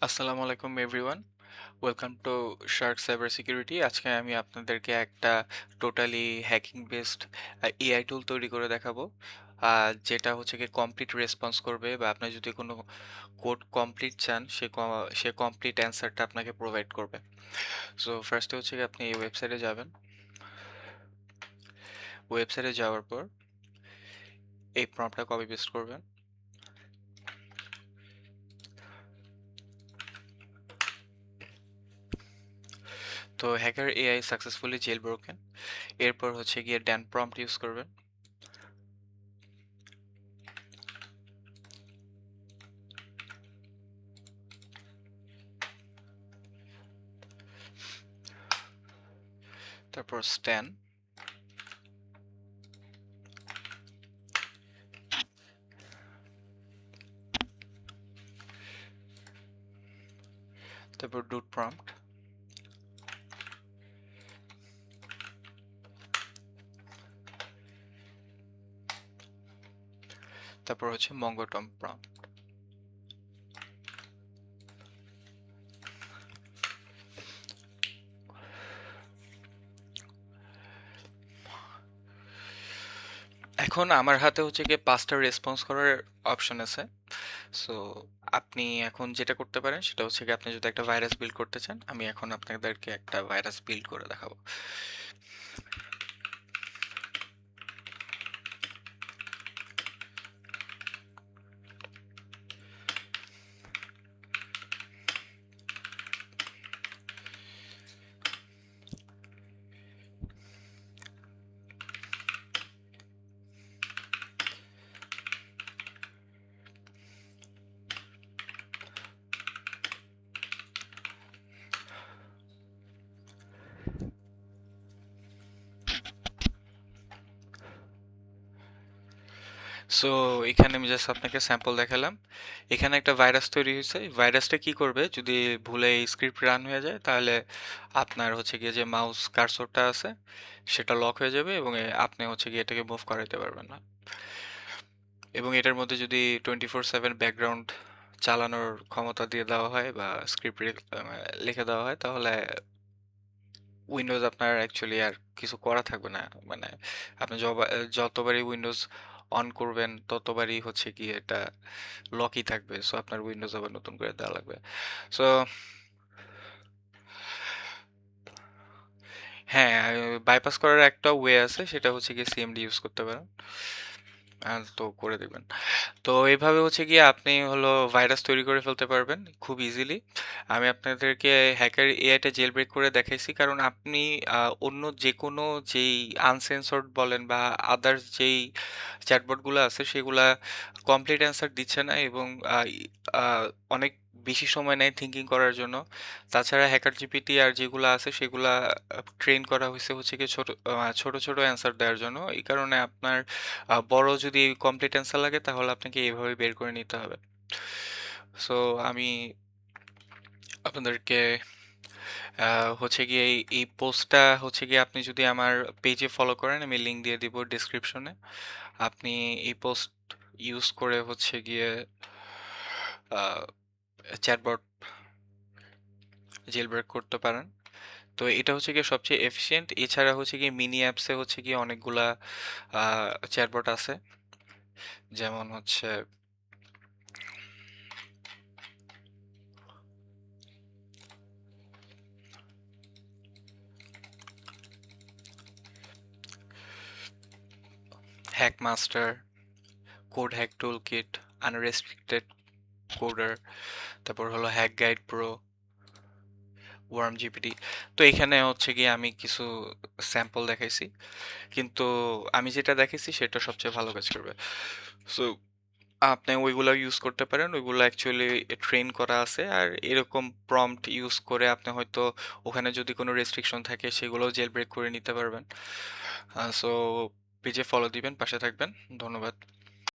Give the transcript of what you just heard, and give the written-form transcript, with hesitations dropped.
আসসালামু আলাইকুম everyone. Welcome to Shark cyber security. আজকে আমি আপনাদেরকে একটা টোটালি হ্যাকিং বেসড এআই টুল তৈরি করে দেখাবো। যেটা হচ্ছে গিয়ে কমপ্লিট রেসপন্স করবে বা আপনি যদি কোনো কোড কমপ্লিট চান সে কমপ্লিট অ্যান্সারটা আপনাকে প্রোভাইড করবে। সো ফার্স্টে হচ্ছে গিয়ে আপনি এই ওয়েবসাইটে যাবেন। ওয়েবসাইটে যাওয়ার পর এই প্রম্পটটা কপি পেস্ট করবেন। তো hacker AI successfully jailbroken. এরপর হচ্ছে গিয়ে ড্যান প্রম্পট ইউজ করবেন। তারপর স্ট্যান, তারপর ডুট প্রম্পট, তারপর হচ্ছে মঙ্গোটম প্রম্পট। এখন আমার হাতে হচ্ছে গিয়ে 5টা রেসপন্স করার অপশন আছে। সো আপনি এখন যেটা করতে পারেন সেটা হচ্ছে গিয়ে আপনি যদি একটা ভাইরাস বিল্ড করতে চান, আমি এখন আপনাদেরকে একটা ভাইরাস বিল্ড করে দেখাবো। সো এখানে আমি জাস্ট আপনাকে স্যাম্পল দেখালাম। এখানে একটা ভাইরাস তৈরি হয়েছে। ভাইরাসটা কি করবে, যদি ভুলে এই স্ক্রিপ্ট রান হয়ে যায় তাহলে আপনার হচ্ছে গিয়ে যে মাউস কার্সরটা আছে সেটা লক হয়ে যাবে এবং আপনি হচ্ছে গিয়ে এটাকে মুভ করাতে পারবেন না। এবং এটার মধ্যে যদি 24/7 ব্যাকগ্রাউন্ড চালানোর ক্ষমতা দিয়ে দেওয়া হয় বা স্ক্রিপ্ট লিখে দেওয়া হয় তাহলে উইন্ডোজ আপনার অ্যাকচুয়ালি আর কিছু করা থাকবে না। মানে আপনি যতবারই উইন্ডোজ অন করবেন ততবারই হচ্ছে কি এটা লকই থাকবে। সো আপনার উইন্ডোজ আবার নতুন করে দেওয়া লাগবে। সো হ্যাঁ, বাইপাস করার একটা ওয়ে আছে, সেটা হচ্ছে গিয়ে সিএমডি ইউজ করতে পারেন। তো করে দিবেন। তো এইভাবে হচ্ছে গিয়ে আপনি হলো ভাইরাস তৈরি করে ফেলতে পারবেন খুব ইজিলি। আমি আপনাদেরকে হ্যাকার এআইটা জেল ব্রেক করে দেখাইছি কারণ আপনি অন্য যে কোনো যেই আনসেন্সর্ড বলেন বা আদার্স যেই চ্যাটবটগুলো আছে সেগুলা কমপ্লিট অ্যান্সার দিচ্ছে না এবং আহ, ই- আহ, অনেক বেশি সময় নেয় থিঙ্কিং করার জন্য। তাছাড়া হ্যাকার জিপিটি আর যেগুলো আছে সেগুলা ট্রেন করা হয়েছে হচ্ছে কি ছোট ছোট অ্যান্সার দেওয়ার জন্য। এই কারণে আপনার বড় যদি কমপ্লিট অ্যান্সার লাগে তাহলে আপনাকে এইভাবে বের করে নিতে হবে। সো আমি আপনাদেরকে হচ্ছে গিয়ে এই পোস্টটা হচ্ছে গিয়ে আপনি যদি আমার পেজে ফলো করেন, আমি লিংক দিয়ে দিব ডিসক্রিপশনে। আপনি এই পোস্ট ইউজ করে হচ্ছে গিয়ে চ্যাটবট জেল ব্রেক করতে পারেন। তো এটা হচ্ছে গিয়ে সবচেয়ে এফিশিয়েন্ট। এছাড়া হচ্ছে গিয়ে মিনি অ্যাপসে হচ্ছে গিয়ে অনেকগুলা চ্যাটবট আছে, যেমন হচ্ছে hackmaster, code hack tool kit, unrestricted coder, তারপর হলো hack guide pro, worm GPT. তো এখানে হচ্ছে গিয়ে আমি কিছু স্যাম্পল দেখাইছি, কিন্তু আমি যেটা দেখেছি সেটা সবচেয়ে ভালো কাজ করবে। সো আপনি ওইগুলো ইউজ করতে পারেন, ওইগুলো অ্যাকচুয়ালি ট্রেন করা আছে। আর এরকম প্রম্পট ইউজ করে আপনি হয়তো ওখানে যদি কোনো রেস্ট্রিকশন থাকে সেগুলোও জেল ব্রেক করে নিতে পারবেন। সো পেজে ফলো দিবেন, পাশে থাকবেন। ধন্যবাদ।